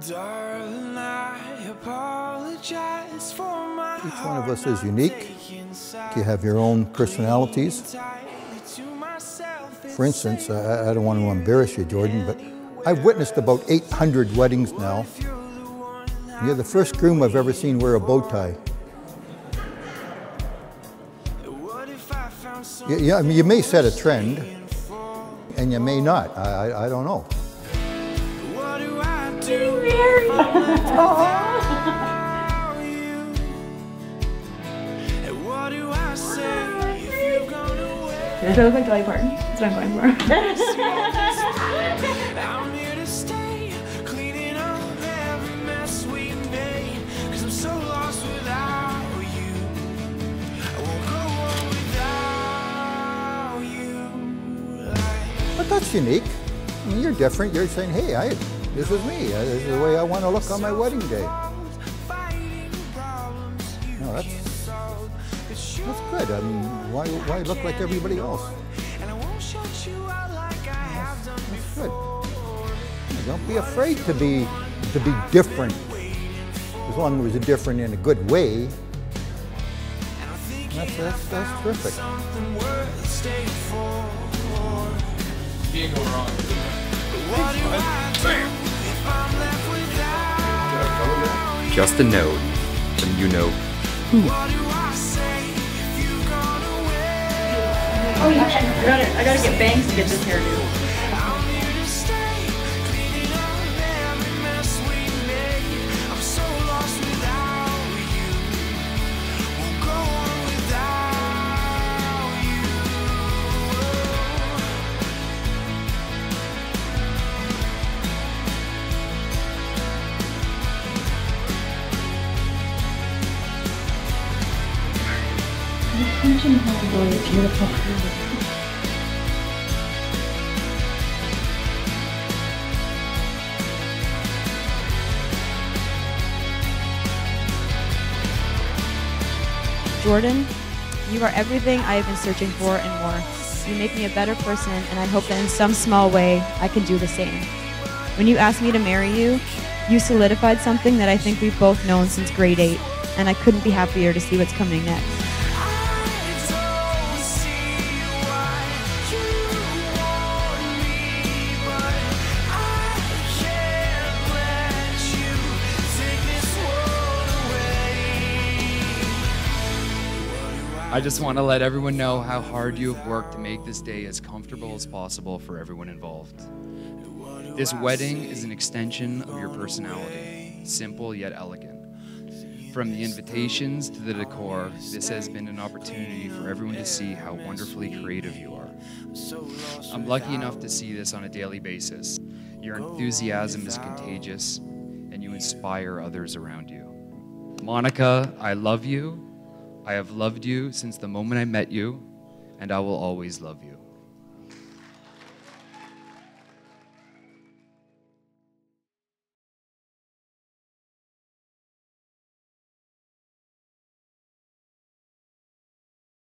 Darling, I apologize for my Each one of us is unique. You have your own personalities. For instance, I don't want to embarrass you, Jordan, but I've witnessed about 800 weddings now. You're the first groom I've ever seen wear a bow tie. Yeah, I mean, you may set a trend, and you may not. I don't know. What do I do if I'm without you? And what do I say if you've gone away? Does it look like Dolly Parton? That's what I'm going for. I'm here to stay, cleaning up every mess we made. 'Cause I'm so lost without you. I won't go on without you. But that's unique. I mean, you're different. You're saying, hey, this is me. This is the way I want to look on my wedding day. No, that's good. I mean, why look like everybody else? That's good. Don't be afraid to be different. As long as you're different in a good way. That's terrific. Can't go wrong. Just a note from you know who. Oh yeah, I gotta get bangs to get this hairdo. Jordan, you are everything I have been searching for and more. You make me a better person, and I hope that in some small way I can do the same. When you asked me to marry you, you solidified something that I think we've both known since grade 8, and I couldn't be happier to see what's coming next. I just want to let everyone know how hard you have worked to make this day as comfortable as possible for everyone involved. This wedding is an extension of your personality, simple yet elegant. From the invitations to the decor, this has been an opportunity for everyone to see how wonderfully creative you are. I'm lucky enough to see this on a daily basis. Your enthusiasm is contagious, and you inspire others around you. Monica, I love you. I have loved you since the moment I met you, and I will always love you.